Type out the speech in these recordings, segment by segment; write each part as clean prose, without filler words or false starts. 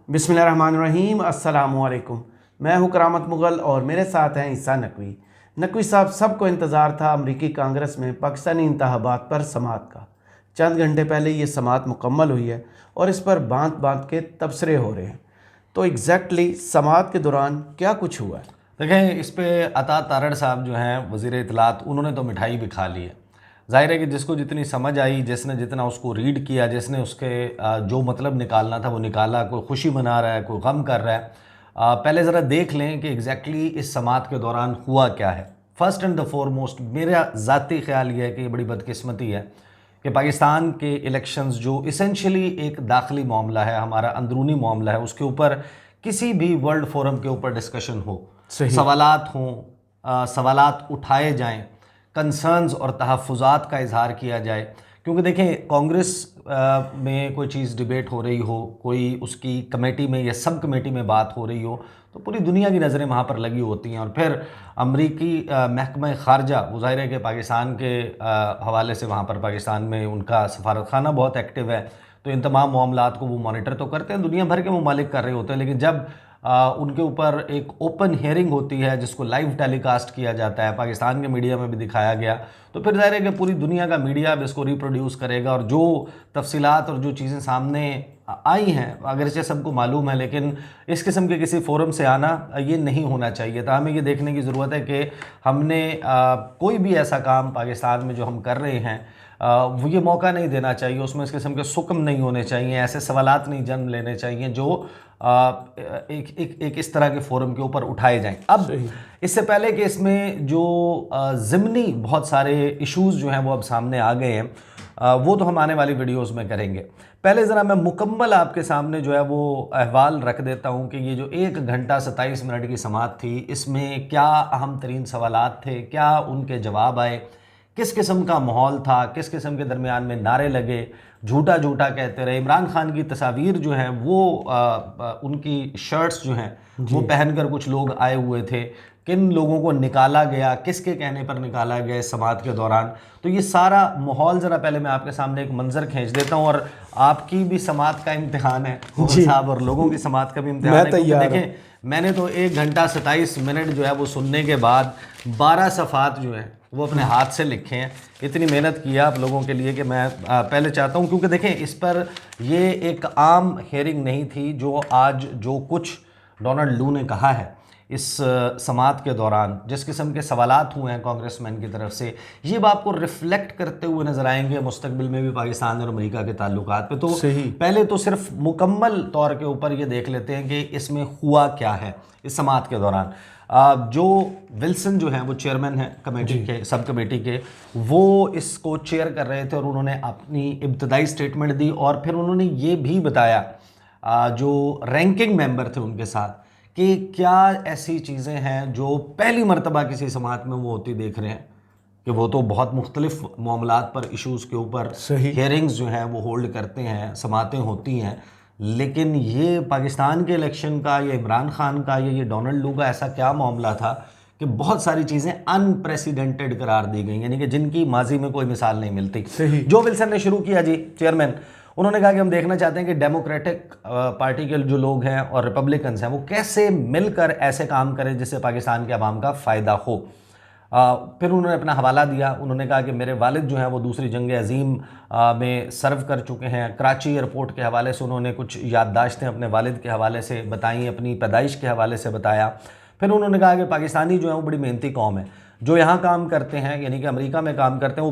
बिस्मिल्लाहिर्रहमानिर्रहीम, अस्सलामुअलैकुम। मैं हूं करामत मुग़ल और मेरे साथ हैं ईसा नकवी। नकवी साहब, सबको इंतज़ार था अमरीकी कांग्रेस में पाकिस्तानी इंतखाबात पर समाअत का। चंद घंटे पहले ये समाअत मुकम्मल हुई है और इस पर बांध बांध के तबसरे हो रहे हैं। तो एग्जैक्टली समाअत के दौरान क्या कुछ हुआ है? देखें, इस पे अता तारड़ साहब जो हैं वज़ीर इत्तलात, उन्होंने तो मिठाई भी खा ली है। ज़ाहिर है कि जिसको जितनी समझ आई, जिसने जितना उसको रीड किया, जिसने उसके जो मतलब निकालना था वो निकाला। कोई खुशी मना रहा है, कोई गम कर रहा है। पहले ज़रा देख लें कि एग्जैक्टली इस समाअत के दौरान हुआ क्या है। फ़र्स्ट एंड द फॉरमोस्ट मेरा ज़ाती ख्याल ये है कि ये बड़ी बदकिस्मती है कि पाकिस्तान के इलेक्शंस जो इसेंशली एक दाखिली मामला है, हमारा अंदरूनी मामला है, उसके ऊपर किसी भी वर्ल्ड फोरम के ऊपर डिस्कशन हो, सवालात हों, सवालात उठाए जाएं, कंसर्न्स और तहफ़्फ़ुज़ात का इजहार किया जाए। क्योंकि देखें, कांग्रेस में कोई चीज़ डिबेट हो रही हो, कोई उसकी कमेटी में या सब कमेटी में बात हो रही हो, तो पूरी दुनिया की नज़रें वहाँ पर लगी होती हैं। और फिर अमरीकी महकमा ख़ारजा, वो ज़ाहिर है कि पाकिस्तान के हवाले से वहाँ पर पाकिस्तान में उनका सफारतखाना बहुत एक्टिव है, तो इन तमाम मामलात को वो मॉनिटर तो करते हैं, दुनिया भर के ममालिक कर रहे होते हैं। लेकिन जब उनके ऊपर एक ओपन हियरिंग होती है जिसको लाइव टेलीकास्ट किया जाता है, पाकिस्तान के मीडिया में भी दिखाया गया, तो फिर ज़ाहिर है कि पूरी दुनिया का मीडिया अब इसको रिप्रोड्यूस करेगा। और जो तफसीलात और जो चीज़ें सामने आई हैं, अगरचे सबको मालूम है, लेकिन इस किस्म के किसी फोरम से आना ये नहीं होना चाहिए था। हमें ये देखने की ज़रूरत है कि हमने कोई भी ऐसा काम पाकिस्तान में जो हम कर रहे हैं, वो ये मौका नहीं देना चाहिए, उसमें इस किस्म के सुकम नहीं होने चाहिए, ऐसे सवालात नहीं जन्म लेने चाहिए जो एक इस तरह के फोरम के ऊपर उठाए जाएं। अब इससे पहले कि इसमें जो ज़िमनी बहुत सारे इश्यूज़ जो हैं वो अब सामने आ गए हैं, वो तो हम आने वाली वीडियोस में करेंगे। पहले ज़रा मैं मुकम्मल आपके सामने जो है वो अहवाल रख देता हूँ कि ये जो 1 घंटा 27 मिनट की समाअत थी, इसमें क्या अहम तरीन सवालात थे, क्या उनके जवाब आए, किस किस्म का माहौल था, किस किस्म के दरमियान में नारे लगे, झूठा झूठा कहते रहे। इमरान खान की तस्वीर जो हैं वो उनकी शर्ट्स जो हैं वो पहनकर कुछ लोग आए हुए थे। किन लोगों को निकाला गया, किसके कहने पर निकाला गया इस समाअत के दौरान, तो ये सारा माहौल ज़रा पहले मैं आपके सामने एक मंजर खींच देता हूँ। और आपकी भी समाअत का इम्तिहान है साहब, और लोगों की समाअत का भी इम्तिहान है, क्योंकि देखें, मैंने तो 1 घंटा 27 मिनट जो है वो सुनने के बाद 12 सफ़ात जो हैं वो अपने हाथ से लिखे हैं। इतनी मेहनत किया आप लोगों के लिए कि मैं पहले चाहता हूं, क्योंकि देखें, इस पर ये एक आम हेयरिंग नहीं थी। जो आज जो कुछ डोनाल्ड लू ने कहा है इस समाअत के दौरान, जिस किस्म के सवालात हुए हैं कांग्रेसमैन की तरफ से, ये आपको रिफ्लेक्ट करते हुए नज़र आएंगे मुस्तकबिल में भी पाकिस्तान और अमेरिका के ताल्लुकात पे। तो पहले तो सिर्फ मुकम्मल तौर के ऊपर ये देख लेते हैं कि इसमें हुआ क्या है इस समाअत के दौरान। जो विल्सन जो हैं वो चेयरमैन हैं कमेटी के, सब कमेटी के, वो इसको चेयर कर रहे थे और उन्होंने अपनी इब्तदाई स्टेटमेंट दी। और फिर उन्होंने ये भी बताया जो रैंकिंग मेंबर थे उनके साथ, कि क्या ऐसी चीज़ें हैं जो पहली मरतबा किसी समाअत में वो होती देख रहे हैं, कि वो तो बहुत मुख्तलिफ मामलात पर, इशूज़ के ऊपर हियरिंग्स जो हैं वो होल्ड करते हैं, समाअतें होती हैं, लेकिन ये पाकिस्तान के इलेक्शन का, ये इमरान खान का, ये डोनाल्ड लू का ऐसा क्या मामला था कि बहुत सारी चीज़ें अनप्रेसिडेंटेड करार दी गई, यानी कि जिनकी माजी में कोई मिसाल नहीं मिलती। जो विल्सन ने शुरू किया जी, चेयरमैन, उन्होंने कहा कि हम देखना चाहते हैं कि डेमोक्रेटिक पार्टी के जो लोग हैं और रिपब्लिकन्स हैं वो कैसे मिलकर ऐसे काम करें जिससे पाकिस्तान के अवाम का फ़ायदा हो। फिर उन्होंने अपना हवाला दिया। उन्होंने कहा कि मेरे वालिद जो हैं वो दूसरी जंग अज़ीम में सर्व कर चुके हैं। कराची एयरपोर्ट के हवाले से उन्होंने कुछ याददाश्तें अपने वालिद के हवाले से बताई, अपनी पैदाइश के हवाले से बताया। फिर उन्होंने कहा कि पाकिस्तानी जो है वो बड़ी मेहनती कौम है, जो यहाँ काम करते हैं, यानी कि अमेरिका में काम करते हैं,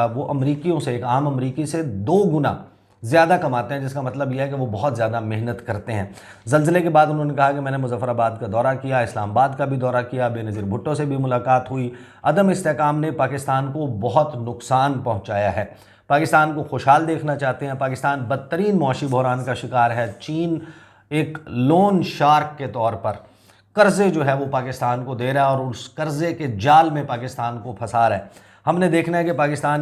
वो अमरीकियों से, एक आम अमरीकी से 2 गुना ज़्यादा कमाते हैं, जिसका मतलब यह है कि वो बहुत ज़्यादा मेहनत करते हैं। ज़लज़ले के बाद उन्होंने कहा कि मैंने मुज़फ़्फ़राबाद का दौरा किया, इस्लामाबाद का भी दौरा किया, बेनज़ीर भुट्टो से भी मुलाकात हुई। अदम इस्तेहकाम ने पाकिस्तान को बहुत नुकसान पहुँचाया है। पाकिस्तान को खुशहाल देखना चाहते हैं। पाकिस्तान बदतरीन मौशी बहरान का शिकार है। चीन एक लोन शार्क के तौर पर कर्ज़े जो है वो पाकिस्तान को दे रहा है और उस कर्ज़े के जाल में पाकिस्तान को फंसा रहा है। हमने देखना है कि पाकिस्तान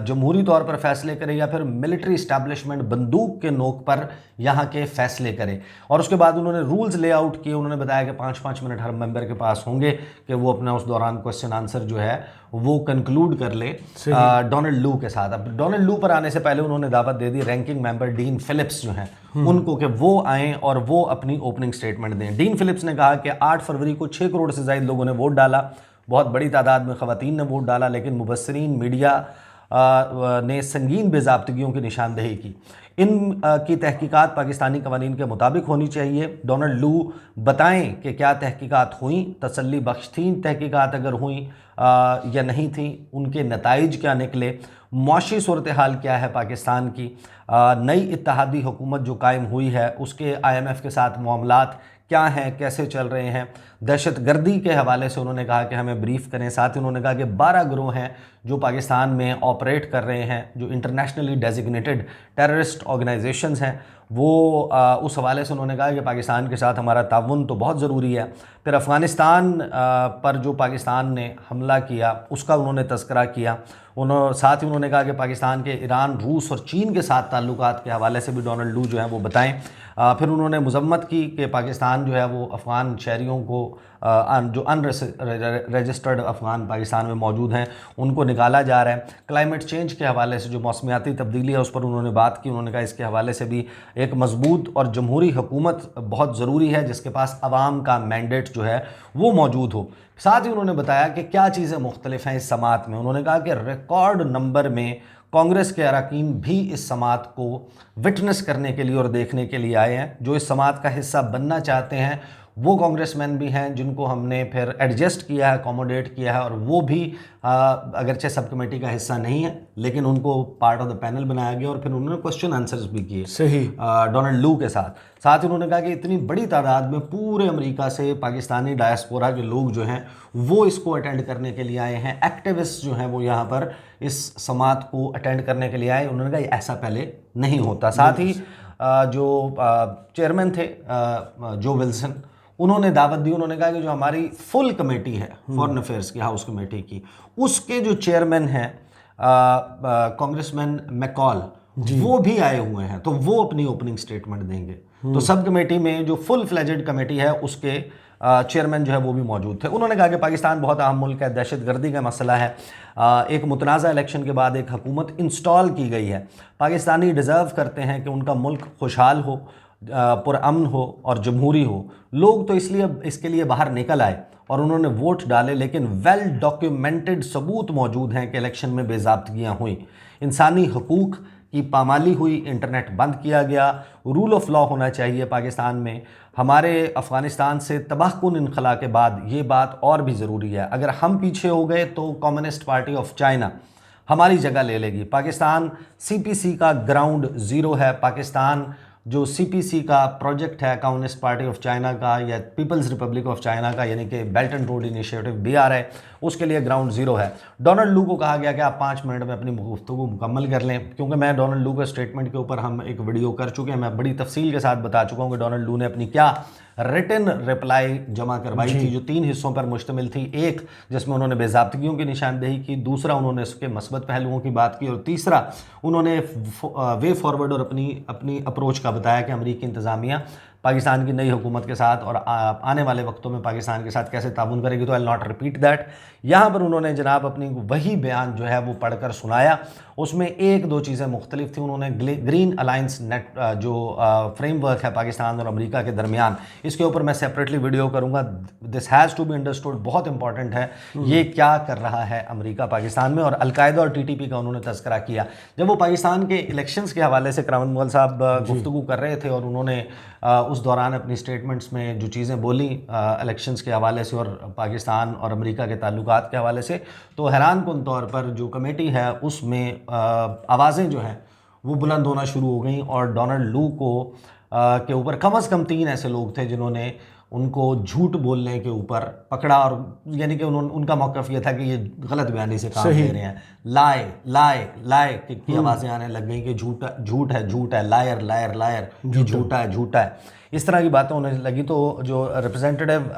जमहूरी तौर पर फैसले करे या फिर मिलिट्री इस्टेब्लिशमेंट बंदूक के नोक पर यहाँ के फैसले करे। और उसके बाद उन्होंने रूल्स ले आउट किए। उन्होंने बताया कि 5-5 मिनट हर मेंबर के पास होंगे कि वो अपना उस दौरान क्वेश्चन आंसर जो है वो कंक्लूड कर ले डोनाल्ड लू के साथ। अब डोनाल्ड लू पर आने से पहले उन्होंने दावत दे दी रैंकिंग मेंबर डीन फिलिप्स जो हैं उनको कि वो आएँ और वो अपनी ओपनिंग स्टेटमेंट दें। डीन फिलिप्स ने कहा कि 8 फरवरी को 6 करोड़ से ज़्यादा लोगों ने वोट डाला, बहुत बड़ी तादाद में ख़वातीन ने वोट डाला, लेकिन मुबस्सरीन मीडिया ने संगीन बेज़ाब्तगियों की निशानदेही की। इन की तहकीकात पाकिस्तानी कवानीन के मुताबिक होनी चाहिए। डोनाल्ड लू बताएं कि क्या तहकीकात हुई, तसल्ली बख्श थी तहकीकात अगर हुई या नहीं थी, उनके नताइज क्या निकले, मुआशी सूरत हाल क्या है पाकिस्तान की, नई इत्तेहादी हुकूमत जो कायम हुई है उसके IMF के साथ मामलात क्या हैं, कैसे चल रहे हैं। दहशत गर्दी के हवाले से उन्होंने कहा कि हमें ब्रीफ करें। साथ ही उन्होंने कहा कि 12 गिरोह हैं जो पाकिस्तान में ऑपरेट कर रहे हैं, जो इंटरनेशनली डेजिग्नेटेड टेररिस्ट ऑर्गेनाइजेशंस हैं। वो उस हवाले से उन्होंने कहा कि पाकिस्तान के साथ हमारा ताउन तो बहुत ज़रूरी है। फिर अफ़गानिस्तान पर जो पाकिस्तान ने हमला किया उसका उन्होंने तज़किरा किया। साथ ही उन्होंने कहा कि पाकिस्तान के ईरान, रूस और चीन के साथ ताल्लुकात के हवाले से भी डोनाल्ड लू जो हैं वो बताएं। फिर उन्होंने मजम्मत की कि पाकिस्तान जो है वो अफ़गान शहरियों को जो अनरजिस्टर्ड अफ़गान पाकिस्तान में मौजूद हैं उनको निकाला जा रहा है। क्लाइमेट चेंज के हवाले से जो मौसमियाती तब्दीली है उस पर उन्होंने बात की। उन्होंने कहा इसके हवाले से भी एक मजबूत और जमहूरी हुकूमत बहुत ज़रूरी है जिसके पास अवाम का मैंडेट जो है वो मौजूद हो। साथ ही उन्होंने बताया कि क्या चीज़ें मुख्तलिफ हैं इस समात में। उन्होंने कहा कि रिकॉर्ड नंबर में कांग्रेस के अरकान भी इस समात को विटनेस करने के लिए और देखने के लिए आए हैं। जो इस समात का हिस्सा बनना चाहते हैं वो कांग्रेसमैन भी हैं जिनको हमने फिर एडजस्ट किया है, अकोमोडेट किया है, और वो भी अगरचे सब कमेटी का हिस्सा नहीं है लेकिन उनको पार्ट ऑफ द पैनल बनाया गया। और फिर उन्होंने क्वेश्चन आंसर्स भी किए सही डोनाल्ड लू के साथ ही उन्होंने कहा कि इतनी बड़ी तादाद में पूरे अमेरिका से पाकिस्तानी डायस्पोरा के लोग जो हैं वो इसको अटेंड करने के लिए आए हैं। एक्टिविस्ट जो हैं वो यहाँ पर इस समात को अटेंड करने के लिए आए। उन्होंने कहा ऐसा पहले नहीं होता। साथ ही जो चेयरमैन थे जो विल्सन, उन्होंने दावत दी। उन्होंने कहा कि जो हमारी फुल कमेटी है फॉरेन अफेयर्स की, हाउस कमेटी की, उसके जो चेयरमैन हैं कांग्रेसमैन मैकॉल, वो भी आए हुए हैं, तो वो अपनी ओपनिंग स्टेटमेंट देंगे। तो सब कमेटी में जो फुल फ्लेजेड कमेटी है उसके चेयरमैन जो है वो भी मौजूद थे। उन्होंने कहा कि पाकिस्तान बहुत अहम मुल्क है, दहशतगर्दी का मसला है, एक मुतनाज़ा इलेक्शन के बाद एक हुकूमत इंस्टॉल की गई है। पाकिस्तानी डिज़र्व करते हैं कि उनका मुल्क खुशहाल हो, पुरअमन हो और जमहूरी हो। लोग तो इसलिए इसके लिए बाहर निकल आए और उन्होंने वोट डाले, लेकिन वेल डॉक्यूमेंटेड सबूत मौजूद हैं कि इलेक्शन में बेज़ाब्तगियाँ हुई, इंसानी हकूक़ की पामाली हुई, इंटरनेट बंद किया गया, रूल ऑफ लॉ होना चाहिए पाकिस्तान में। हमारे अफ़गानिस्तान से तबाहकुन इनखला के बाद ये बात और भी ज़रूरी है। अगर हम पीछे हो गए तो कम्युनिस्ट पार्टी ऑफ चाइना हमारी जगह ले लेगी। पाकिस्तान CPC का ग्राउंड ज़ीरो है। पाकिस्तान जो CPC का प्रोजेक्ट है कम्युनिस्ट पार्टी ऑफ चाइना का या पीपल्स रिपब्लिक ऑफ चाइना का, यानी कि belt and road initiative BRI, उसके लिए ग्राउंड ज़ीरो है। डोनाल्ड लू को कहा गया कि आप 5 मिनट में अपनी गुफ्तगू मुकम्मल कर लें, क्योंकि मैं डोनाल्ड लू के स्टेटमेंट के ऊपर हम एक वीडियो कर चुके हैं। मैं बड़ी तफसील के साथ बता चुका हूँ कि डोनाल्ड लू ने अपनी क्या रिटन रिप्लाई जमा करवाई थी, जो 3 हिस्सों पर मुश्तमिल थी। एक जिसमें उन्होंने बेज़ाब्तगियों की निशानदेही की, दूसरा उन्होंने इसके मस्बत पहलुओं की बात की, और तीसरा उन्होंने वे फॉरवर्ड और अपनी अप्रोच का बताया कि अमरीकी इंतज़ामिया पाकिस्तान की नई हुकूमत के साथ और आने वाले वक्तों में पाकिस्तान के साथ कैसे ताउन करेगी। तो आई नॉट रिपीट दैट। यहाँ पर उन्होंने जनाब अपनी वही बयान जो है वो पढ़कर सुनाया। उसमें 1-2 चीज़ें मुख्तलिफ थी। उन्होंने ग्रीन अलायंस नेट जो फ्रेमवर्क है पाकिस्तान और अमेरिका के दरमियान, इसके ऊपर मैं सेपरेटली वीडियो करूँगा। This has to be understood, बहुत इंपॉर्टेंट है ये क्या कर रहा है अमेरिका पाकिस्तान में। और अलकायदा और TTP का उन्होंने तज़किरा किया। जब वो पाकिस्तान के इलेक्शंस के हवाले से करामत मुगल साहब गुफ्तगू कर रहे थे और उन्होंने उस दौरान अपनी स्टेटमेंट्स में जो चीज़ें बोली इलेक्शंस के हवाले से और पाकिस्तान और अमेरिका के ताल्लुकात के हवाले से, तो हैरान कुन तौर पर जो कमेटी है उसमें आवाज़ें जो हैं वो बुलंद होना शुरू हो गई और डोनाल्ड लू को के ऊपर कम से कम 3 ऐसे लोग थे जिन्होंने उनको झूठ बोलने के ऊपर पकड़ा, और यानी कि उनका मौक़िफ़ ये था कि ये गलत बयानी से काम ले रहे हैं। लाए लाए लाए की आवाज़ें आने लग गई कि झूठ है, लायर लायर लायर, ये झूठा है। इस तरह की बातें होने लगी। तो जो रिप्रेजेंटेटिव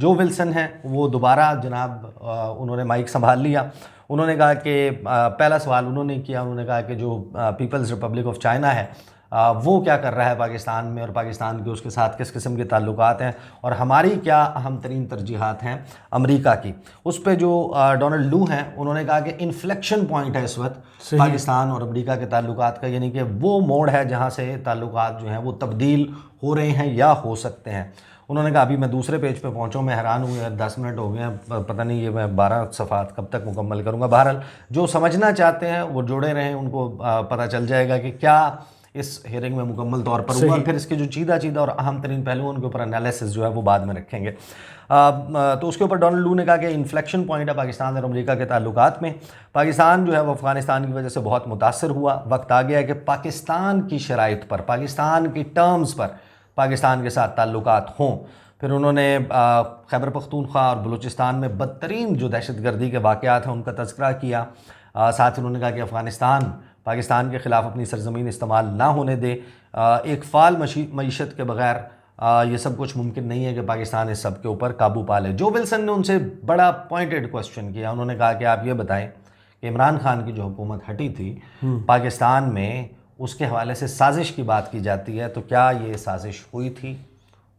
जो विल्सन हैं वो दोबारा जनाब उन्होंने माइक संभाल लिया। उन्होंने कहा कि पहला सवाल उन्होंने किया, उन्होंने कहा कि जो पीपल्स रिपब्लिक ऑफ चाइना है वो क्या कर रहा है पाकिस्तान में, और पाकिस्तान के उसके साथ किस किस्म के ताल्लुकात हैं, और हमारी क्या अहम तरीन तरजीहात हैं अमेरिका की। उस पर जो डोनाल्ड लू हैं उन्होंने कहा कि इन्फ्लेक्शन पॉइंट है इस वक्त पाकिस्तान और अमेरिका के ताल्लुकात का, यानी कि वो मोड़ है जहाँ से ताल्लुकात जो हैं वो तब्दील हो रहे हैं या हो सकते हैं। उन्होंने कहा अभी मैं दूसरे पेज पे पहुँचा, मैं हैरान हूँ यार 10 मिनट हो गए हैं, पता नहीं ये मैं 12 सफ़ात कब तक मुकम्मल करूँगा। बहरहाल जो समझना चाहते हैं वो जुड़े रहें, उनको पता चल जाएगा कि क्या इस हियरिंग में मुकम्मल तौर पर हुआ, और फिर इसके जो चीदा और अहम तरीन पहलू उनके ऊपर एनालिसिस जो है वो बाद में रखेंगे। तो उसके ऊपर डोनाल्ड लू ने कहा कि इन्फ्लेक्शन पॉइंट है पाकिस्तान और अमेरिका के ताल्लुकात में। पाकिस्तान जो है वो अफ़गानिस्तान की वजह से बहुत मुतासर हुआ। वक्त आ गया है कि पाकिस्तान की शराइत पर, पाकिस्तान की टर्म्स पर पाकिस्तान के साथ ताल्लुकात हों। फिर उन्होंने खैबर पख्तूनख्वा और बलूचिस्तान में बदतरीन जो दहशतगर्दी के वाक़यात हैं उनका तज़किरा किया। साथ ही उन्होंने कहा कि अफ़गानिस्तान पाकिस्तान के ख़िलाफ़ अपनी सरज़मीन इस्तेमाल ना होने दे। एक फ़ाल मईशत के बग़ैर ये सब कुछ मुमकिन नहीं है कि पाकिस्तान इस सब के ऊपर काबू पा ले। जो विल्सन ने उनसे बड़ा पॉइंटेड क्वेश्चन किया। उन्होंने कहा कि आप ये बताएं कि इमरान खान की जो हुकूमत हटी थी पाकिस्तान में, उसके हवाले से साजिश की बात की जाती है, तो क्या ये साजिश हुई थी?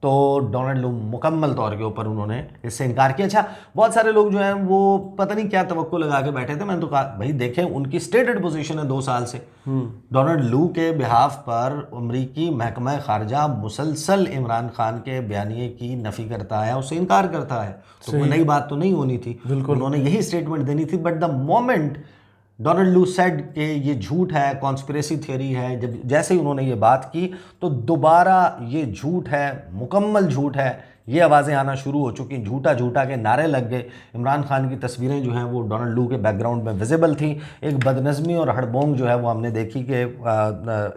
तो डोनाल्ड लू मुकम्मल तौर के ऊपर उन्होंने इससे इनकार किया। अच्छा, बहुत सारे लोग जो हैं वो पता नहीं क्या तवक्को लगा के बैठे थे। मैंने तो कहा भाई देखें, उनकी स्टेटेड पोजीशन है 2 साल से। डोनाल्ड लू के बिहाफ पर अमरीकी महकमा खारजा मुसलसल इमरान खान के बयानिए की नफ़ी करता है, उससे इनकार करता है। तो कोई नई बात तो नहीं होनी थी, उन्होंने यही स्टेटमेंट देनी थी। बट द मोमेंट डोनाल्ड लू सेड कि ये झूठ है, कॉन्स्पिरेसी थियरी है, जब जैसे ही उन्होंने ये बात की तो दोबारा ये झूठ है, मुकम्मल झूठ है, ये आवाज़ें आना शुरू हो चुकी। झूठा झूठा के नारे लग गए। इमरान खान की तस्वीरें जो हैं वो डोनाल्ड लू के बैकग्राउंड में विजिबल थी। एक बदनज़मी और हड़बोंग जो है वो हमने देखी कि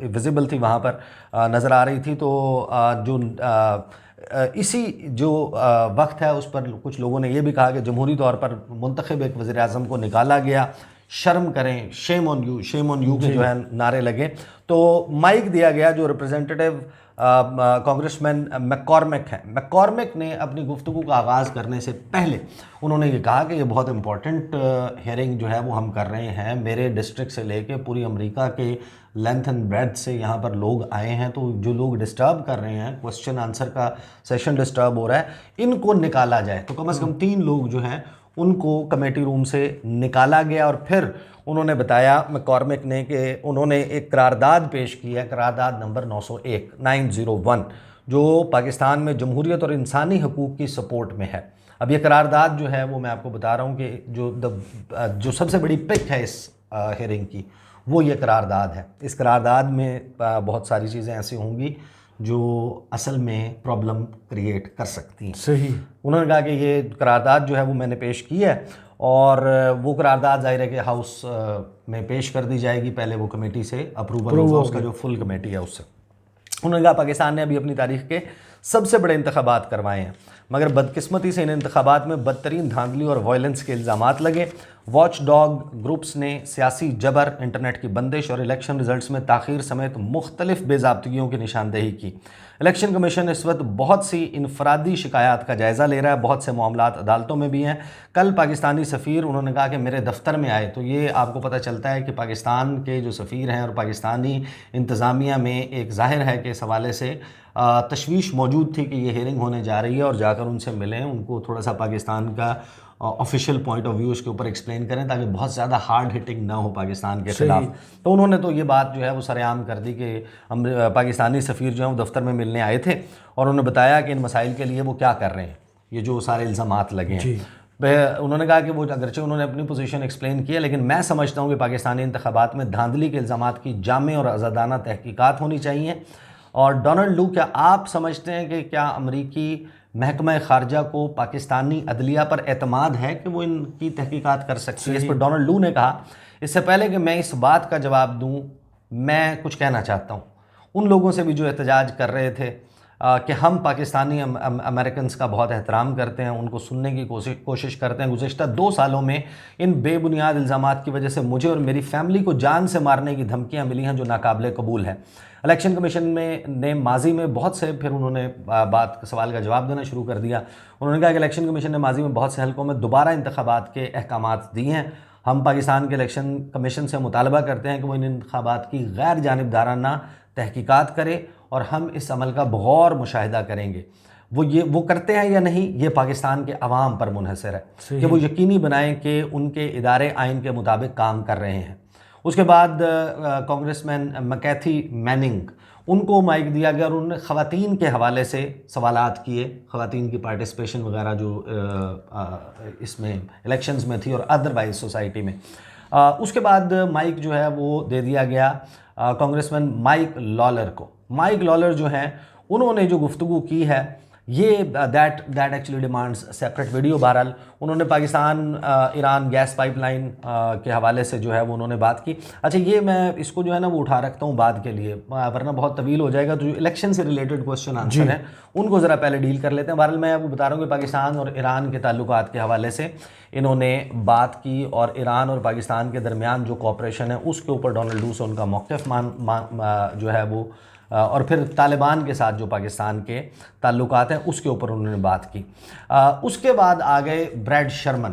विजिबल थी, वहाँ पर नज़र आ रही थी। तो इसी जो वक्त है उस पर कुछ लोगों ने यह भी कहा कि जमहूरी तौर पर मुंतखब एक वज़ीर-ए-आज़म को निकाला गया, शर्म करें, शेम ऑन यू के जो है नारे लगे। तो माइक दिया गया जो रिप्रेजेंटेटिव कांग्रेसमैन मैककॉर्मिक हैं। मैककॉर्मिक ने अपनी गुफ्तगू का आगाज़ करने से पहले उन्होंने ये कहा कि ये बहुत इंपॉर्टेंट हियरिंग जो है वो हम कर रहे हैं। मेरे डिस्ट्रिक्ट से लेके पूरी अमेरिका के लेंथ एंड ब्रेथ से यहाँ पर लोग आए हैं, तो जो लोग डिस्टर्ब कर रहे हैं, क्वेश्चन आंसर का सेशन डिस्टर्ब हो रहा है, इनको निकाला जाए। तो कम से कम 3 लोग जो हैं उनको कमेटी रूम से निकाला गया। और फिर उन्होंने बताया मैककॉर्मिक ने कि उन्होंने एक करारदाद पेश की है, करारदाद नंबर 901 जो पाकिस्तान में जमहूरियत और इंसानी हकूक़ की सपोर्ट में है। अब ये करारदाद जो है वो मैं आपको बता रहा हूँ कि जो सबसे बड़ी पिक है इस हियरिंग की वो ये करारदाद है। इस करारदाद में बहुत सारी चीज़ें ऐसी होंगी जो असल में प्रॉब्लम क्रिएट कर सकती हैं। सही। उन्होंने कहा कि ये करारदाद जो है वो मैंने पेश की है, और वो करारदाद ज़ाहिर है कि हाउस में पेश कर दी जाएगी, पहले वो कमेटी से अप्रूवल होगा, उसका जो फुल कमेटी है उससे। उन्होंने कहा पाकिस्तान ने अभी अपनी तारीख के सबसे बड़े इंतखाबात करवाए हैं, मगर बदकिस्मती से इन इंतखाबात में बदतरीन धांधली और वायलेंस के इल्ज़ामात लगे। वॉच डॉग ग्रुप्स ने सियासी जबर, इंटरनेट की बंदिश और इलेक्शन रिजल्ट्स में ताख़ीर समेत मुख्तलिफ बेज़ाब्तियों की निशानदेही की। इलेक्शन कमीशन इस वक्त बहुत सी इनफरादी शिकायत का जायज़ा ले रहा है, बहुत से मामलात अदालतों में भी हैं। कल पाकिस्तानी सफ़ीर उन्होंने कहा कि मेरे दफ्तर में आए, तो ये आपको पता चलता है कि पाकिस्तान के जो सफ़ीर हैं और पाकिस्तानी इंतज़ामिया में एक ज़ाहिर है कि इस हवाले से तशवीश मौजूद थी कि ये हियरिंग होने जा रही है, और जाकर उनसे मिलें, उनको थोड़ा सा पाकिस्तान का ऑफिशियल पॉइंट ऑफ व्यू उसके ऊपर एक्सप्लेन करें ताकि बहुत ज़्यादा हार्ड हिटिंग ना हो पाकिस्तान के ख़िलाफ़। तो उन्होंने तो ये बात जो है वो सरेआम कर दी कि पाकिस्तानी सफ़ीर जो हैं वो दफ्तर में मिलने आए थे, और उन्होंने बताया कि इन मसाइल के लिए वो क्या कर रहे हैं, ये जो सारे इल्ज़ामात लगे हैं। उन्होंने कहा कि वो अगरचे उन्होंने अपनी पोजीशन एक्सप्लेन किया, लेकिन मैं समझता हूँ कि पाकिस्तानी इंतखाबात में धांधली के इल्ज़ामात की जामे और आज़ादाना तहकीकात होनी चाहिए। और डोनाल्ड लू, क्या आप समझते हैं कि क्या अमरीकी महकमा खारजा को पाकिस्तानी अदलिया पर एतमाद है कि वो इनकी तहकीकात कर सकती है? इस पर डोनाल्ड लू ने कहा, इससे पहले कि मैं इस बात का जवाब दूँ मैं कुछ कहना चाहता हूँ। उन लोगों से भी जो एहतजाज कर रहे थे कि हम पाकिस्तानी अमेरिकन्स का बहुत एहतराम करते हैं, उनको सुनने की कोशिश करते हैं। गुज़िश्ता 2 सालों में इन बेबुनियाद इल्ज़ामात की वजह से मुझे और मेरी फैमिली को जान से मारने की धमकियां मिली हैं, जो नाकाबिले कबूल है। इलेक्शन कमीशन ने माजी में बहुत से, फिर उन्होंने सवाल का जवाब देना शुरू कर दिया। उन्होंने कहा कि इलेक्शन कमीशन ने माजी में बहुत से हल्कों में दोबारा इंतखाबात के अहकामात दिए हैं। हम पाकिस्तान के इलेक्शन कमीशन से मुतालबा करते हैं कि वो इन इंतखाबात की गैर जानिबदाराना तहकीकात करे और हम इस अमल का बगौर मुशाहिदा करेंगे। वो करते हैं या नहीं, ये पाकिस्तान के अवाम पर मुनहसर है कि वो यकीनी बनाएं कि उनके इदारे आइन के मुताबिक काम कर रहे हैं। उसके बाद कांग्रेसमैन मैकेथी मैनिंग, उनको माइक दिया गया और उन्होंने ख़वातीन के हवाले से सवालात किए, ख़वातीन की पार्टिसिपेशन वगैरह जो इसमें इलेक्शंस में थी और अदरवाइज सोसाइटी में। उसके बाद माइक जो है वो दे दिया गया कांग्रेसमैन माइक लॉलर को। माइक लॉलर जो हैं, उन्होंने जो गुफ्तगू की है ये that actually demands separate video. बहरहाल उन्होंने पाकिस्तान ईरान गैस पाइपलाइन के हवाले से जो है वो उन्होंने बात की। अच्छा, ये मैं इसको जो है ना वो उठा रखता हूँ बाद के लिए, वरना बहुत तवील हो जाएगा। तो जो इलेक्शन से रिलेटेड क्वेश्चन आंसर हैं उनको ज़रा पहले डील कर लेते हैं। बहरहाल मैं आपको बता रहा हूँ कि पाकिस्तान और ईरान के ताल्लुकात के हवाले से इन्होंने बात की और ईरान और पाकिस्तान के दरमियान जो कोऑपरेशन है उसके ऊपर डोनाल्ड डू से उनका मौक़िफ़ जो है वो, और फिर तालिबान के साथ जो पाकिस्तान के ताल्लुकात हैं उसके ऊपर उन्होंने बात की। उसके बाद आ गए ब्रैड शर्मन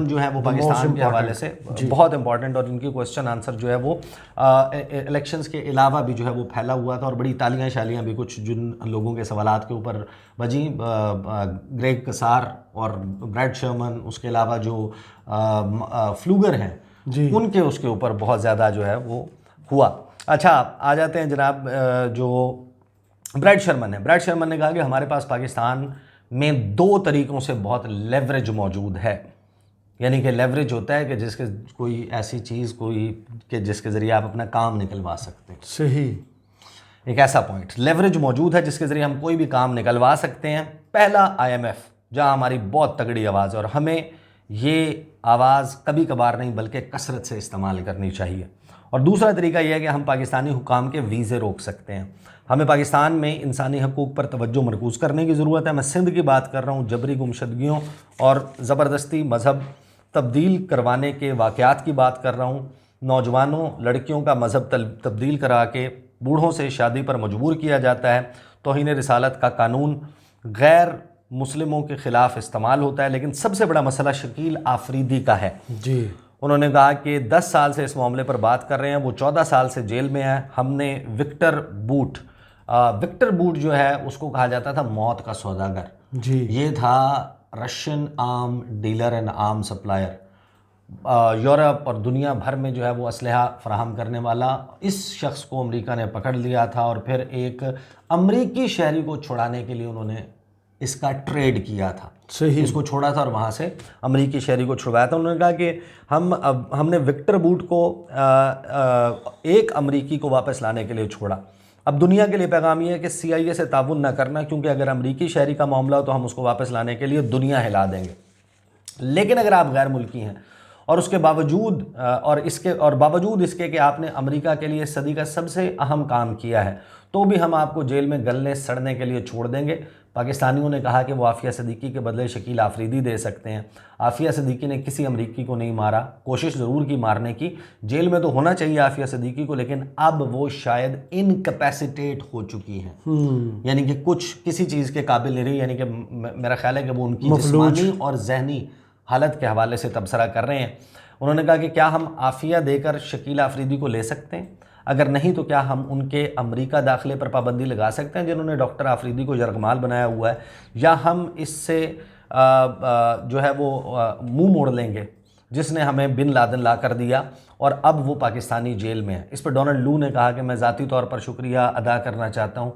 जो है वो पाकिस्तान के हवाले से बहुत इंपॉर्टेंट, और इनकी क्वेश्चन आंसर जो है वो इलेक्शंस के अलावा भी जो है वो फैला हुआ था और बड़ी तालियां शालियां भी कुछ जिन लोगों के सवालात के ऊपर बजी, ग्रेग कसार और ब्रैड शर्मन, उसके अलावा जो फ्लूगर हैं उनके उसके ऊपर बहुत ज़्यादा जो है वो हुआ। अच्छा, आ जाते हैं जनाब जो ब्रैड शर्मन ने कहा कि हमारे पास पाकिस्तान में 2 तरीक़ों से बहुत लेवरेज मौजूद है। यानी कि लेवरेज होता है कि जिसके कोई ऐसी चीज़ जिसके ज़रिए आप अपना काम निकलवा सकते हैं। सही, एक ऐसा पॉइंट लेवरेज मौजूद है जिसके ज़रिए हम कोई भी काम निकलवा सकते हैं। पहला IMF, जहाँ हमारी बहुत तगड़ी आवाज़ है और हमें ये आवाज़ कभी कभार नहीं बल्कि कसरत से इस्तेमाल करनी चाहिए। और दूसरा तरीका यह है कि हम पाकिस्तानी हुकाम के वीज़े रोक सकते हैं। हमें पाकिस्तान में इंसानी हकूक़ पर तवज्जो मरकूज़ करने की ज़रूरत है। मैं सिंध की बात कर रहा हूँ, जबरी गुमशदगियों और ज़बरदस्ती मज़हब तब्दील करवाने के वाक़यात की बात कर रहा हूँ। नौजवानों, लड़कियों का मज़हब तब्दील करा के बूढ़ों से शादी पर मजबूर किया जाता है। तौहीन रिसालत का कानून गैर मुस्लिमों के ख़िलाफ़ इस्तेमाल होता है। लेकिन सबसे बड़ा मसला शकील आफरीदी का है जी। उन्होंने कहा कि 10 साल से इस मामले पर बात कर रहे हैं, वो 14 साल से जेल में है। हमने विक्टर बूट जो है उसको कहा जाता था मौत का सौदागर जी। ये था Russian arm dealer and arm supplier, Europe और दुनिया भर में जो है वो असलहा फराहम करने वाला। इस शख्स को अमेरिका ने पकड़ लिया था और फिर एक अमेरिकी शहरी को छुड़ाने के लिए उन्होंने इसका ट्रेड किया था। सही, इसको छोड़ा था और वहाँ से अमेरिकी शहरी को छुड़वाया था। उन्होंने कहा कि हमने विक्टर बूट को एक अमेरिकी को वापस लाने के लिए छोड़ा। अब दुनिया के लिए पैगाम ये है कि CIA से ताउन ना करना, क्योंकि अगर अमेरिकी शहरी का मामला हो तो हम उसको वापस लाने के लिए दुनिया हिला देंगे। लेकिन अगर आप गैर मुल्की हैं और उसके बावजूद इसके कि आपने अमेरिका के लिए सदी का सबसे अहम काम किया है, तो भी हम आपको जेल में गलने सड़ने के लिए छोड़ देंगे। पाकिस्तानियों ने कहा कि वो आफिया सिद्दीकी के बदले शकील आफरीदी दे सकते हैं। आफिया सिद्दीकी ने किसी अमरीकी को नहीं मारा, कोशिश ज़रूर की मारने की। जेल में तो होना चाहिए आफिया सिद्दीकी को, लेकिन अब वो शायद इनकैपेसिटेट हो चुकी हैं, यानी कि कुछ किसी चीज़ के काबिल नहीं रही। यानी कि मेरा ख्याल है कि वो उनकी जिस्मानी और जहनी हालत के हवाले से तबसरा कर रहे हैं। उन्होंने कहा कि क्या हम आफिया देकर शकील आफरीदी को ले सकते हैं? अगर नहीं तो क्या हम उनके अमेरिका दाखिले पर पाबंदी लगा सकते हैं जिन्होंने डॉक्टर आफरीदी को यरगमाल बनाया हुआ है, या हम इससे जो है वो मुंह मोड़ लेंगे जिसने हमें बिन लादेन ला कर दिया और अब वो पाकिस्तानी जेल में है। इस पर डोनाल्ड लू ने कहा कि मैं ज़ाती तौर पर शुक्रिया अदा करना चाहता हूँ।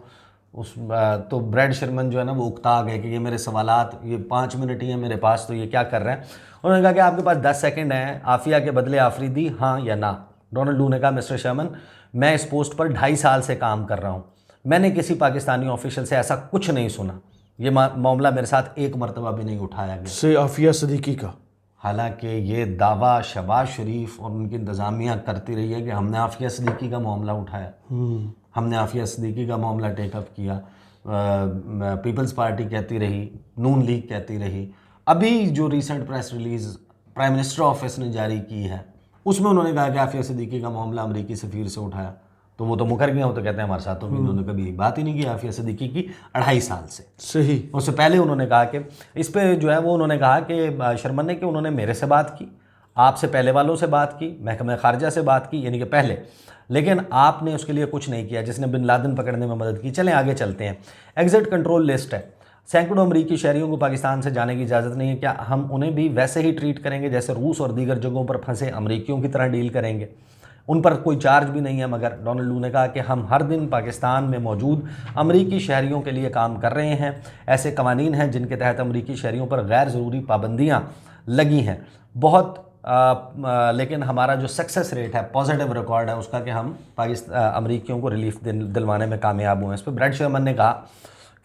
तो ब्रैड शर्मन जो है ना वो उकता गए कि ये मेरे सवालात, ये 5 मिनट ही हैं मेरे पास, तो ये क्या कर रहे हैं। उन्होंने कहा कि आपके पास 10 सेकंड हैं, आफिया के बदले आफरीदी, हाँ या ना। डोनाल्ड लू ने कहा मिस्टर शर्मन, मैं इस पोस्ट पर 2.5 साल से काम कर रहा हूँ, मैंने किसी पाकिस्तानी ऑफिशियल से ऐसा कुछ नहीं सुना। ये मामला मेरे साथ एक मरतबा भी नहीं उठाया गया से आफिया सिद्दीकी का। हालांकि ये दावा शहबाज शरीफ और उनकी इंतज़ामिया करती रही है कि हमने आफिया सिद्दीकी का मामला उठाया। हमने आफिया सिद्दीकी का मामला टेकअप किया, पीपल्स पार्टी कहती रही, नून लीग कहती रही। अभी जो recent press release prime minister office ने जारी की है उसमें उन्होंने कहा कि आफिया सिद्दीकी का मामला अमरीकी सफ़ीर से उठाया, तो वो तो मुकर गया, वो तो कहते हैं हमारे साथ तो उन्होंने कभी बात ही नहीं की आफिया सिद्दीकी की 2.5 साल से। सही। उससे पहले उन्होंने कहा कि इस पे जो है वो उन्होंने कहा कि शर्मन ने कि उन्होंने मेरे से बात की, आपसे पहले वालों से बात की, महकमा खारजा से बात की, यानी कि पहले, लेकिन आपने उसके लिए कुछ नहीं किया जिसने बिन लादेन पकड़ने में मदद की। चलें आगे चलते हैं। एग्जिट कंट्रोल लिस्ट है, सैकड़ों अमरीकी शहरियों को पाकिस्तान से जाने की इजाज़त नहीं है। क्या हम उन्हें भी वैसे ही ट्रीट करेंगे जैसे रूस और दीगर जगहों पर फंसे अमरीकियों की तरह डील करेंगे? उन पर कोई चार्ज भी नहीं है, मगर डोनाल्ड लू ने कहा कि हम हर दिन पाकिस्तान में मौजूद अमरीकी शहरियों के लिए काम कर रहे हैं। ऐसे कवानीन हैं जिनके तहत अमरीकी शहरियों पर गैर ज़रूरी पाबंदियाँ लगी हैं। बहुत लेकिन हमारा जो सक्सेस रेट है, पॉजिटिव रिकॉर्ड है उसका, कि हम अमरीकियों को रिलीफ दिलवाने में कामयाब हुए हैं। इस पर ब्रैड शर्मन ने कहा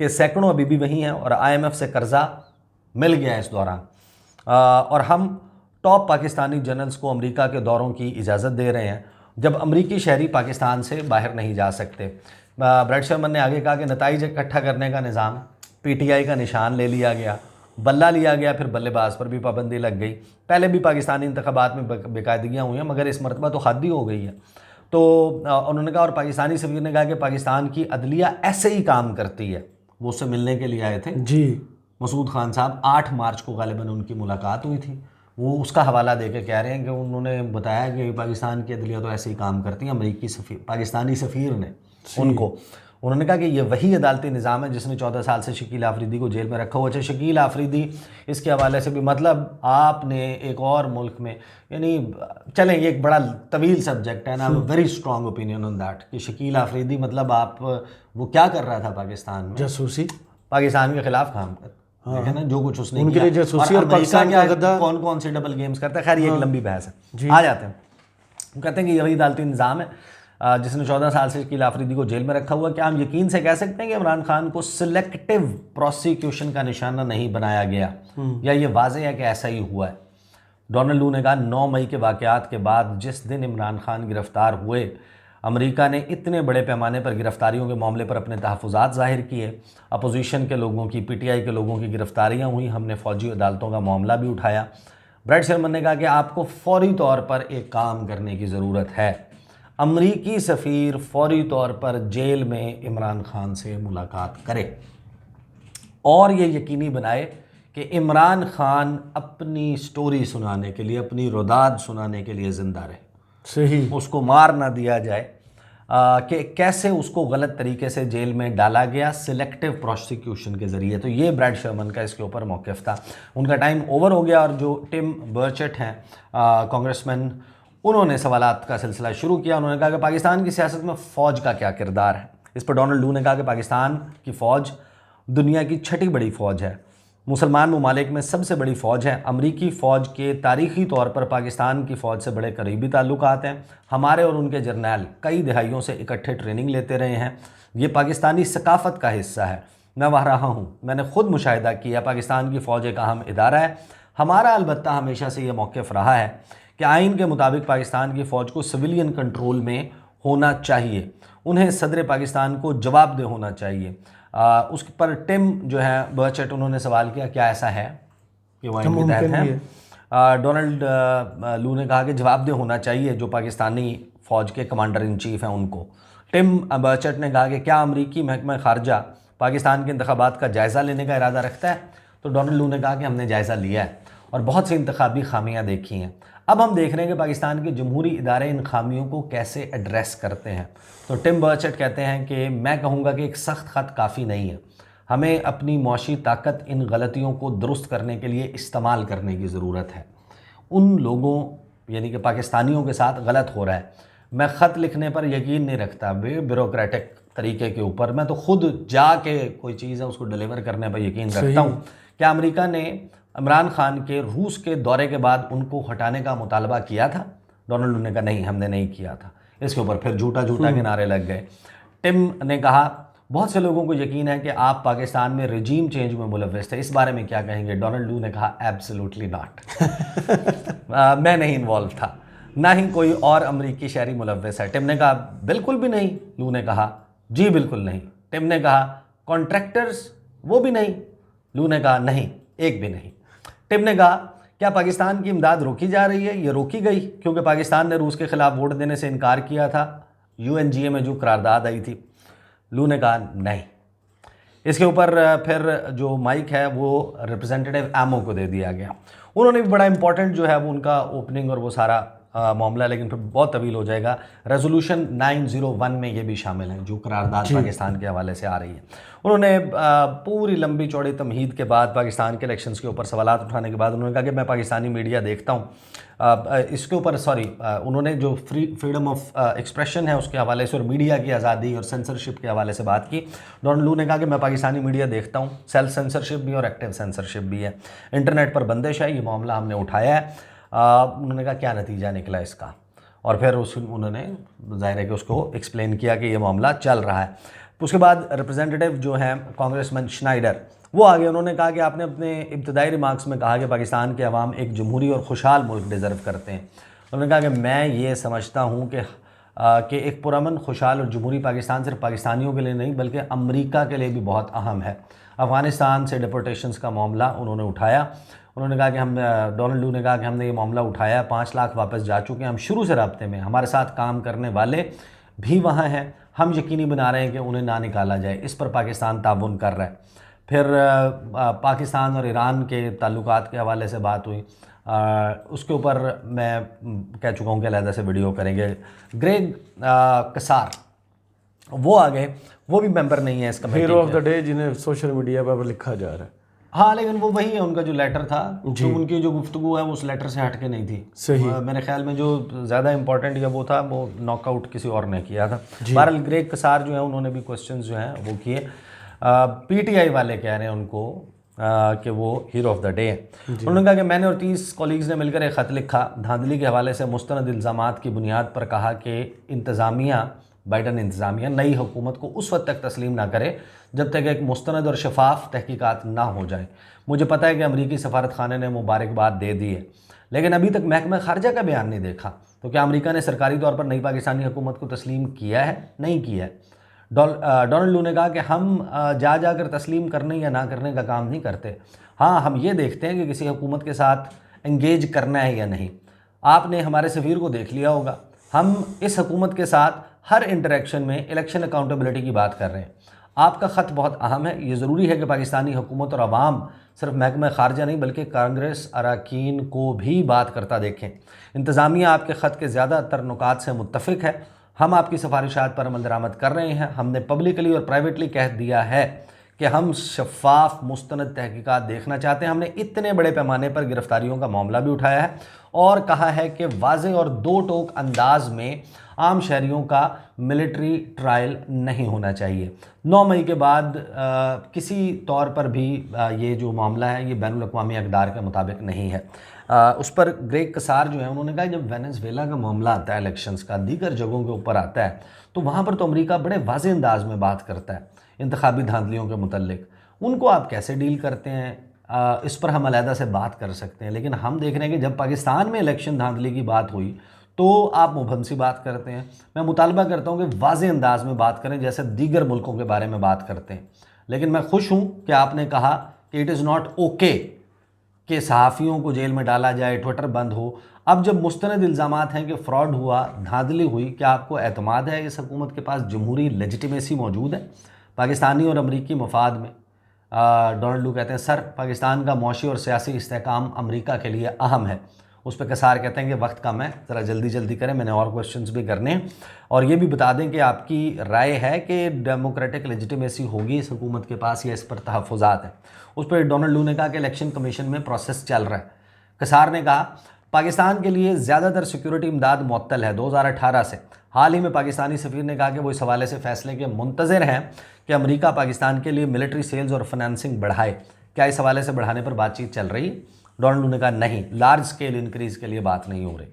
कि सैकड़ों अभी भी वहीं हैं और IMF से कर्जा मिल गया इस दौरान, और हम टॉप पाकिस्तानी जनरल्स को अमेरिका के दौरों की इजाज़त दे रहे हैं जब अमरीकी शहरी पाकिस्तान से बाहर नहीं जा सकते। ब्रैड शर्मन ने आगे कहा कि नताइज इकट्ठा करने का निज़ाम, PTI का निशान ले लिया गया, बल्ला लिया गया, फिर बल्लेबाज पर भी पाबंदी लग गई। पहले भी पाकिस्तानी इंतखाबात में बेकायदगियाँ हुई हैं, मगर इस मरतबा तो हद ही हो गई है। तो उन्होंने कहा, और पाकिस्तानी सफीर ने कहा कि पाकिस्तान की अदलिया ऐसे ही काम करती है। वो उससे मिलने के लिए आए थे जी, मसूद खान साहब, 8 मार्च को गालिबन उनकी मुलाकात हुई थी। वो उसका हवाला देकर कह रहे हैं कि उन्होंने बताया कि पाकिस्तान की अदलिया तो ऐसे ही काम करती है। अमरीकी सफ़ीर, पाकिस्तानी सफ़ीर ने उनको, उन्होंने कहा कि ये वही अदालती निज़ाम है जिसने 14 साल से शकील आफरीदी को जेल में रखा हुआ है। शकील आफरीदी इसके हवाले से भी, मतलब आपने एक और मुल्क में, यानी चलें ये एक बड़ा तवील सब्जेक्ट है ना, very strong opinion on that कि शकील आफरीदी, मतलब आप, वो क्या कर रहा था पाकिस्तान में? जासूसी, पाकिस्तान पाकिस्तान के खिलाफ काम कर, देखें ना जो कुछ उसने उनके किया। लिए जासूसी और अमेरिका पाकिस्तान का गद्दा, कौन कौन से डबल गेम्स करता है, खैर ये एक लंबी बहस है। आ जाते हैं, वो कहते हैं कि यही अदालती निज़ाम है जिसने 14 साल से शकील आफरीदी को जेल में रखा हुआ। क्या हम यकीन से कह सकते हैं कि इमरान खान को सिलेक्टिव प्रोसिक्यूशन का निशाना नहीं बनाया गया, या ये वाज़ेह है कि ऐसा ही हुआ है? डोनाल्ड लू ने कहा, 9 मई के वाक़यात के बाद जिस दिन इमरान खान गिरफ़्तार हुए, अमेरिका ने इतने बड़े पैमाने पर गिरफ्तारियों के मामले पर अपने तहफ़्फ़ुज़ात ज़ाहिर किए। अपोजिशन के लोगों की, PTI के लोगों की गिरफ्तारियाँ हुई, हमने फ़ौजी अदालतों का मामला भी उठाया। ब्रैड शर्मन ने कहा कि आपको फ़ौरी तौर पर एक काम करने की ज़रूरत है, अमरीकी सफ़ीर फ़ौरी तौर पर जेल में इमरान खान से मुलाकात करे और ये यकीनी बनाए कि इमरान खान अपनी स्टोरी सुनाने के लिए, अपनी रुदाद सुनाने के लिए ज़िंदा रहे। सही, उसको मार ना दिया जाए, कि कैसे उसको गलत तरीके से जेल में डाला गया सिलेक्टिव प्रोसिक्यूशन के ज़रिए। तो ये ब्रैड शर्मन का इसके ऊपर मौक़िफ़ था। उनका टाइम ओवर हो गया और जो टिम बर्चेट हैं कांग्रेसमैन, उन्होंने सवालात का सिलसिला शुरू किया। उन्होंने कहा कि पाकिस्तान की सियासत में फ़ौज का क्या किरदार है। इस पर डोनाल्ड लू ने कहा कि पाकिस्तान की फ़ौज दुनिया की 6ठी बड़ी फ़ौज है, मुसलमान ममालिक में सबसे बड़ी फ़ौज है। अमरीकी फ़ौज के तारीख़ी तौर पर पाकिस्तान की फ़ौज से बड़े करीबी ताल्लुकात हैं। हमारे और उनके जर्नैल कई दहाइयों से इकट्ठे ट्रेनिंग लेते रहे हैं। ये पाकिस्तानी सकाफ़त का हिस्सा है। मैं वहाँ रहा हूँ, मैंने ख़ुद मुशाहिदा किया, पाकिस्तान की फ़ौज एक अहम इदारा है। हमारा अलबत्ता हमेशा से ये मौक़िफ़ रहा है कि आइन के मुताबिक पाकिस्तान की फ़ौज को सिविलियन कंट्रोल में होना चाहिए, उन्हें सदर पाकिस्तान को जवाबदेह होना चाहिए। उस पर टिम जो है बर्चेट, उन्होंने सवाल किया क्या ऐसा है कि वो आइन के तहत है? डोनाल्ड लू ने कहा कि जवाबदेह होना चाहिए जो पाकिस्तानी फ़ौज के कमांडर इन चीफ़ हैं उनको। टिम बर्चेट ने कहा कि क्या अमरीकी महकमा खारजा पाकिस्तान के इंतखाबात का जायज़ा लेने का इरादा रखता है? तो डोनाल्ड लू ने कहा कि हमने जायज़ा लिया है और बहुत सी इंतखाबी खामियाँ देखी हैं। अब हम देख रहे हैं कि पाकिस्तान के जमहूरी इदारे इन खामियों को कैसे एड्रेस करते हैं। तो टिम बर्चेट कहते हैं कि मैं कहूँगा कि एक सख्त ख़त काफ़ी नहीं है, हमें अपनी मौशी ताकत इन गलतियों को दुरुस्त करने के लिए इस्तेमाल करने की ज़रूरत है। उन लोगों यानी कि पाकिस्तानियों के साथ गलत हो रहा है। मैं ख़त लिखने पर यकीन नहीं रखता ब्यूरोक्रेटिक तरीके के ऊपर, मैं तो ख़ुद जाके कोई चीज़ है उसको डिलीवर करने पर यकीन रखता हूँ। क्या अमेरिका ने इमरान खान के रूस के दौरे के बाद उनको हटाने का मुतालबा किया था? डोनाल्ड लू ने कहा नहीं, हमने नहीं किया था। इसके ऊपर फिर झूठा के नारे लग गए। टिम ने कहा बहुत से लोगों को यकीन है कि आप पाकिस्तान में रजीम चेंज में मुलव्वस थे, इस बारे में क्या कहेंगे? डोनाल्ड लू ने कहा एब्सोल्युटली नॉट। मैं नहीं इन्वॉल्व था। ना ही कोई और अमरीकी शहरी मुलव्वस है। टिम ने कहा बिल्कुल भी नहीं। लू ने कहा जी बिल्कुल नहीं। टिम ने कहा कॉन्ट्रैक्टर्स वो भी नहीं। लू ने कहा नहीं, एक भी नहीं। टिम ने कहा क्या पाकिस्तान की इमदाद रोकी जा रही है? ये रोकी गई क्योंकि पाकिस्तान ने रूस के खिलाफ वोट देने से इनकार किया था UNGA में जो करारदाद आई थी। लू ने कहा नहीं। इसके ऊपर फिर जो माइक है वो रिप्रेजेंटेटिव एमओ को दे दिया गया। उन्होंने भी बड़ा इंपॉर्टेंट जो है वो उनका ओपनिंग और वो सारा मामला, लेकिन फिर बहुत तवील हो जाएगा। रेजोल्यूशन 901 में ये भी शामिल है जो करारदाद पाकिस्तान के हवाले से आ रही है। उन्होंने पूरी लंबी चौड़ी तमहीद के बाद पाकिस्तान के इलेक्शंस के ऊपर सवालात उठाने के बाद उन्होंने कहा कि मैं पाकिस्तानी मीडिया देखता हूँ। इसके ऊपर उन्होंने जो फ्रीडम ऑफ एक्सप्रेशन है उसके हवाले से और मीडिया की आज़ादी और सेंसरशिप के हवाले से बात की। डोनाल्ड लू ने कहा कि मैं पाकिस्तानी मीडिया देखता हूँ, सेल्फ सेंसरशिप भी और एक्टिव सेंसरशिप भी है, इंटरनेट पर बंदिश है, ये मामला हमने उठाया है। उन्होंने कहा क्या नतीजा निकला इसका, और फिर उन्होंने ज़ाहिर है कि उसको एक्सप्लेन किया कि ये मामला चल रहा है। उसके बाद रिप्रेजेंटेटिव जो हैं कांग्रेसमैन श्नाइडर वो आगे उन्होंने कहा कि आपने अपने इब्तदाई रिमार्क्स में कहा कि पाकिस्तान के अवाम एक जमहूरी और खुशहाल मुल्क डिज़र्व करते हैं। उन्होंने कहा कि मैं ये समझता हूँ कि एक पुरअमन खुशहाल और जमहूरी पाकिस्तान सिर्फ पाकिस्तानियों के लिए नहीं बल्कि अमेरिका के लिए भी बहुत अहम है। अफ़गानिस्तान से डिपोर्टेशंस का मामला उन्होंने उठाया। उन्होंने कहा कि डोनाल्ड लू ने कहा कि हमने ये मामला उठाया, 5 लाख वापस जा चुके हैं, हम शुरू से राब्ते में, हमारे साथ काम करने वाले भी वहाँ हैं, हम यकीनी बना रहे हैं कि उन्हें ना निकाला जाए। इस पर पाकिस्तान ताउन कर रहा है। फिर पाकिस्तान और ईरान के ताल्लुकात के हवाले से बात हुई। उसके ऊपर मैं कह चुका हूँ कि अलहदा से वीडियो करेंगे। ग्रेग कसार वो आगे, वो भी मेंबर नहीं है इस committee hero of the day जिन्हें सोशल मीडिया पर लिखा जा रहा है। हाँ, लेकिन वो वही है, उनका जो लेटर था तो उनकी जो गुफ्तगू है वो उस लेटर से हट के नहीं थी। सही। मेरे ख्याल में जो ज़्यादा इंपॉर्टेंट या वो था वो नॉकआउट किसी और ने किया था। बहरहाल ग्रेग कसार जो है उन्होंने भी क्वेश्चंस जो हैं वो किए। PTI वाले कह रहे हैं उनको कि वो हीरो ऑफ द डे है। उन्होंने कहा कि मैंने और 30 कॉलीग्स ने मिलकर एक ख़त लिखा धांधली के हवाले से मुस्तनद इल्ज़ामात की बुनियाद पर, कहा कि इंतज़ामिया बाइडन इंतज़ामिया नई हुकूमत को उस वक्त तक तस्लीम ना करे जब तक एक मुस्तनद और शफाफ तहकीकात ना हो जाए। मुझे पता है कि अमरीकी सफारत खाने ने मुबारकबाद दे दी है, लेकिन अभी तक महकमा खारजा का बयान नहीं देखा। तो क्या अमेरिका ने सरकारी तौर पर नई पाकिस्तानी हुकूमत को तस्लीम किया है? नहीं किया है। डोनाल्ड लू ने कहा कि हम जा कर तस्लीम करने या ना करने का काम नहीं करते। हाँ, हम ये देखते हैं कि किसी हुकूमत के साथ एंगेज करना है या नहीं। आपने हमारे सफ़ीर को देख लिया होगा, हम इस हुकूमत के साथ हर इंटरेक्शन में इलेक्शन अकाउंटेबिलिटी की बात कर रहे हैं। आपका ख़त बहुत अहम है। ये ज़रूरी है कि पाकिस्तानी हुकूमत और अवाम सिर्फ महकमा खारजा नहीं बल्कि कांग्रेस अरकान को भी बात करता देखें। इंतज़ामिया आपके ख़त के ज़्यादातर नुकात से मुत्तफ़िक है। हम आपकी सिफारिशात पर अमल दरामद कर रहे हैं। हमने पब्लिकली और प्राइवेटली कह दिया है कि हम शफाफ मुस्तनद तहकीकात देखना चाहते हैं। हमने इतने बड़े पैमाने पर गिरफ्तारियों का मामला भी उठाया है और कहा है कि वाज़ेह और दो टोक अंदाज में आम शहरियों का मिलिट्री ट्रायल नहीं होना चाहिए। 9 मई के बाद किसी तौर पर भी ये जो मामला है ये बैनुल अक़वामी अक़दार के मुताबिक नहीं है। उस पर ग्रेग कसार जो है उन्होंने कहा जब वेनेज़ुएला का मामला आता है इलेक्शंस का, दीगर जगहों के ऊपर आता है, तो वहाँ पर तो अमेरिका बड़े वाज़ेह अंदाज में बात करता है इंतखाबी धांधलियों के मुतल्लिक। उनको आप कैसे डील करते हैं इस पर हम अलहदा से बात कर सकते हैं, लेकिन हम देख रहे हैं कि जब पाकिस्तान में इलेक्शन धांधली की बात हुई तो आप मुबहम सी बात करते हैं। मैं मुतालबा करता हूँ कि वाज़ेह अंदाज में बात करें जैसे दीगर मुल्कों के बारे में बात करते हैं। लेकिन मैं खुश हूँ कि आपने कहा कि इट इज़ नॉट ओके कि सहाफ़ियों को जेल में डाला जाए, ट्विटर बंद हो। अब जब मुस्तनद इल्ज़ामात हैं कि फ़्रॉड हुआ, धांधली हुई, क्या आपको एतमाद है इस हुकूमत के पास जमहूरी लेजिटिमेसी मौजूद है पाकिस्तानी और अमरीकी मफाद में? डोनाल्ड लू कहते हैं सर पाकिस्तान का मौशी और सियासी इस्तेहकाम अमरीका के लिए अहम है। उस पर कसार कहते हैं कि वक्त कम है, ज़रा जल्दी करें, मैंने और क्वेश्चंस भी करने हैं। और ये भी बता दें कि आपकी राय है कि डेमोक्रेटिक लेजिटिमेसी होगी इस हुकूमत के पास या इस पर तहफ़्फ़ुज़ात हैं। उस पर डोनाल्ड लू ने कहा कि इलेक्शन कमीशन में प्रोसेस चल रहा है। कसार ने कहा पाकिस्तान के लिए ज़्यादातर सिक्योरिटी इमदाद मुअत्तल है 2018 से। हाल ही में पाकिस्तानी सफ़ीर ने कहा कि वो इस हवाले से फ़ैसले के मुंतज़िर हैं कि अमेरिका पाकिस्तान के लिए मिलिट्री सेल्स और फाइनेंसिंग बढ़ाए। क्या इस हवाले से बढ़ाने पर बातचीत चल रही है? डोनाल्ड लू ने कहा नहीं, लार्ज स्केल इंक्रीज़ के लिए बात नहीं हो रही।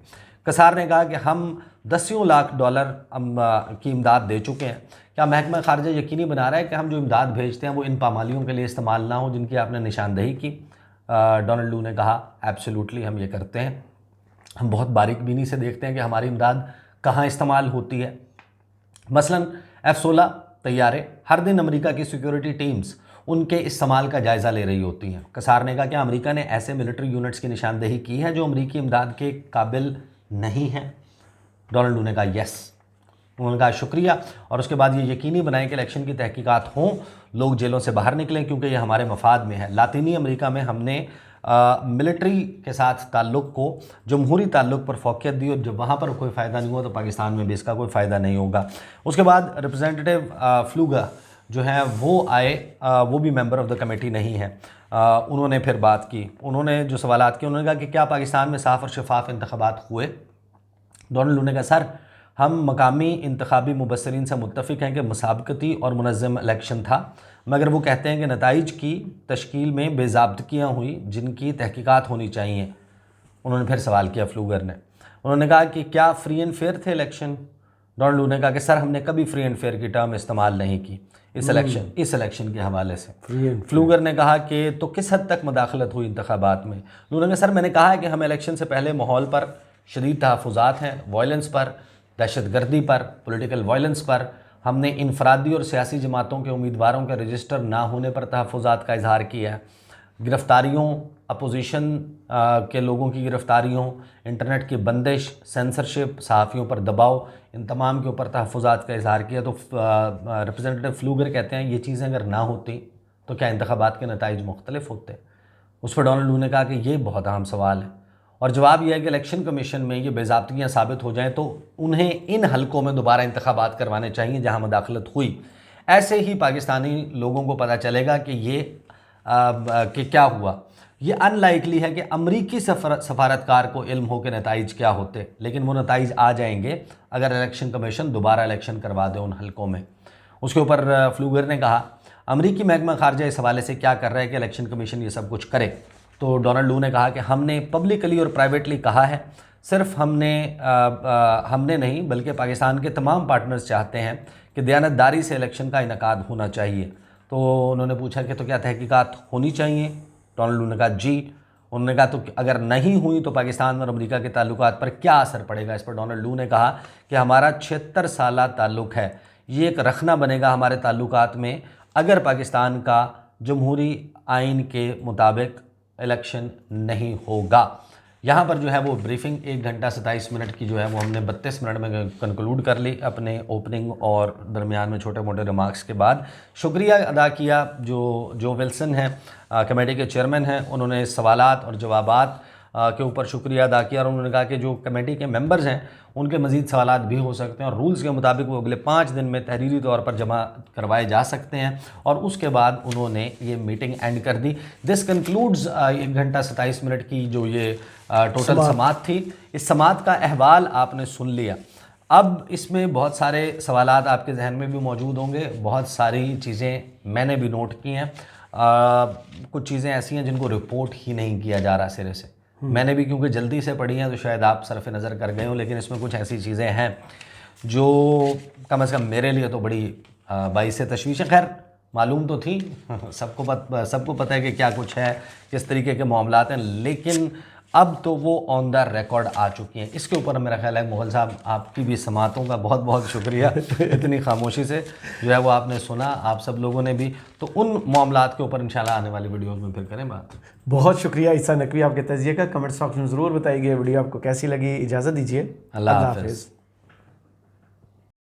कसार ने कहा कि हम $10 लाख की इमदाद दे चुके हैं। क्या महकमा खारजा यकीनी बना रहा है कि हम जो इमदाद भेजते हैं वो इन पामालियों के लिए इस्तेमाल ना हो जिनकी आपने निशानदेही की? डोनाल्ड लू ने कहा एब्सोल्युटली हम ये करते हैं। हम बहुत बारीकबीनी से देखते हैं कि हमारी इमदाद कहाँ इस्तेमाल होती है। मसलन F-16 तैयारे हर दिन अमेरिका की सिक्योरिटी टीम्स उनके इस्तेमाल का जायज़ा ले रही होती हैं। कसार ने कहा कि अमेरिका ने ऐसे मिलिट्री यूनिट्स की निशानदेही की है जो अमेरिकी इमदाद के काबिल नहीं हैं। डोनाल्ड लू ने कहा यस, उन्होंने कहा शुक्रिया, और उसके बाद ये यकीनी बनाएं कि इलेक्शन की तहकीकात हों, लोग जेलों से बाहर निकलें, क्योंकि ये हमारे मफाद में है। लातीनी अमेरिका में हमने मिलिट्री के साथ ताल्लुक़ को जमहूरी ताल्लुक़ पर फोकियत दी, और जब वहाँ पर कोई फ़ायदा नहीं हुआ तो पाकिस्तान में भी इसका कोई फ़ायदा नहीं होगा। उसके बाद रिप्रेजेंटेटिव फ्लूगर जो हैं वो आए, वो भी मेंबर ऑफ़ द कमेटी नहीं है। उन्होंने फिर बात की, उन्होंने जो सवालात किए, उन्होंने कहा कि क्या पाकिस्तान में साफ़ और शफाफ इंतखाबात हुए। डोनाल्ड लू ने कहा सर, हम मकामी इंतखाबी मुबस्सरीन से मुत्तफ़िक़ हैं कि मुसाबकती और मुनज़्ज़म इलेक्शन था, मगर वो कहते हैं कि नताइज की तश्कील में बेज़ाब्तगियाँ हुई जिनकी तहकीकात होनी चाहिए। उन्होंने फिर सवाल किया फ्लूगर ने, उन्होंने कहा कि क्या फ्री एंड फेयर थे इलेक्शन। डोनाल्ड लू ने कहा कि सर, हमने कभी फ्री एंड फेयर की टर्म इस्तेमाल नहीं की इस इलेक्शन के हवाले से। फ्लूगर ने कहा कि तो किस हद तक मदाखलत हुई इंतखाबात में। लू ने कहा सर, मैंने कहा है कि हम इलेक्शन से पहले माहौल पर शदीद तहफ़्फ़ुज़ात हैं, वायलेंस पर, दहशतगर्दी पर, पॉलिटिकल वायलेंस पर। हमने इनफरादी और सियासी जमातों के उम्मीदवारों के रजिस्टर ना होने पर तहफ़्फ़ुज़ात का इजहार किया है। गिरफ़्तारियों, अपोजिशन के लोगों की गिरफ़्तारियों, इंटरनेट की बंदिश, सेंसरशिप, सहाफ़ियों पर दबाव, इन तमाम के ऊपर तहफ़्फ़ुज़ात का इजहार किया। तो रिप्रेजेंटेटिव फ्लूगर कहते हैं ये चीज़ें अगर ना होती तो क्या इंतखाबात के नताइज मुख्तलिफ होते। उस पर डोनाल्ड लू ने कहा कि ये बहुत अहम सवाल है, और जवाब यह है कि इलेक्शन कमीशन में ये बेज़ाब्तियाँ साबित हो जाएं तो उन्हें इन हलकों में दोबारा इंतखाबात करवाने चाहिए जहाँ मदाखलत हुई। ऐसे ही पाकिस्तानी लोगों को पता चलेगा कि ये कि क्या हुआ। ये अनलाइकली है कि अमरीकी सफारतकार को इल्म हो के नताइज क्या होते, लेकिन वो नताइज आ जाएंगे अगर इलेक्शन कमीशन दोबारा इलेक्शन करवा दे उन हलकों में। उसके ऊपर फ्लूगर ने कहा अमरीकी महकमा खारजा इस हवाले से क्या कर रहा है कि इलेक्शन कमीशन ये सब कुछ करे। तो डोनाल्ड लू ने कहा कि हमने पब्लिकली और प्राइवेटली कहा है, सिर्फ हमने नहीं बल्कि पाकिस्तान के तमाम पार्टनर्स चाहते हैं कि दयानतदारी से इलेक्शन का इनकाद होना चाहिए। तो उन्होंने पूछा कि तो क्या तहकीकात होनी चाहिए। डोनाल्ड लू ने कहा जी। उन्होंने कहा तो अगर नहीं हुई तो पाकिस्तान और अमेरिका के ताल्लुकात पर क्या असर पड़ेगा। इस पर डोनाल्ड लू ने कहा कि हमारा 76 साला ताल्लुक़ है, ये एक रखना बनेगा हमारे ताल्लुकात में अगर पाकिस्तान का जमहूरी आइन के मुताबिक इलेक्शन नहीं होगा। यहाँ पर जो है वो ब्रीफिंग 1 घंटा 27 मिनट की जो है वो हमने 32 मिनट में कंक्लूड कर ली अपने ओपनिंग और दरमियान में छोटे मोटे रिमार्क्स के बाद। शुक्रिया अदा किया जो विल्सन हैं, कमेटी के चेयरमैन हैं, उन्होंने सवालात और जवाबात के ऊपर शुक्रिया अदा किया, और उन्होंने कहा कि जो कमेटी के मेंबर्स हैं उनके मज़ीद सवालात भी हो सकते हैं और रूल्स के मुताबिक वो अगले 5 दिन में तहरीरी तौर पर जमा करवाए जा सकते हैं। और उसके बाद उन्होंने ये मीटिंग एंड कर दी। दिस कंक्लूड्स 1 घंटा 27 मिनट की जो ये टोटल समात थी। इस समात का अहवाल आपने सुन लिया। अब इसमें बहुत सारे सवालात आपके जहन में भी मौजूद होंगे, बहुत सारी चीज़ें मैंने भी नोट की हैं। कुछ चीज़ें ऐसी हैं जिनको रिपोर्ट ही नहीं किया जा रहा सिरे से। मैंने भी क्योंकि जल्दी से पढ़ी हैं तो शायद आप सरफ़ नज़र कर गए हो, लेकिन इसमें कुछ ऐसी चीज़ें हैं जो कम से कम मेरे लिए तो बड़ी बाइस तशवीश है। खैर मालूम तो थी, सबको पता है कि क्या कुछ है, किस तरीके के मामलात हैं, लेकिन अब तो वो ऑन द रिकॉर्ड आ चुकी हैं। इसके ऊपर मेरा ख्याल है मुग़ल साहब आपकी भी समातों का बहुत बहुत शुक्रिया। इतनी खामोशी से जो है वो आपने सुना, आप सब लोगों ने भी। तो उन मामलात के ऊपर इंशाल्लाह आने वाली वीडियोज़ में फिर करें बात। बहुत शुक्रिया ईसा नकवी आपके तज़िये का। कमेंट्स बॉक्स में ज़रूर बताइए वीडियो आपको कैसी लगी। इजाज़त दीजिए, अल्लाह हाफ़िज़।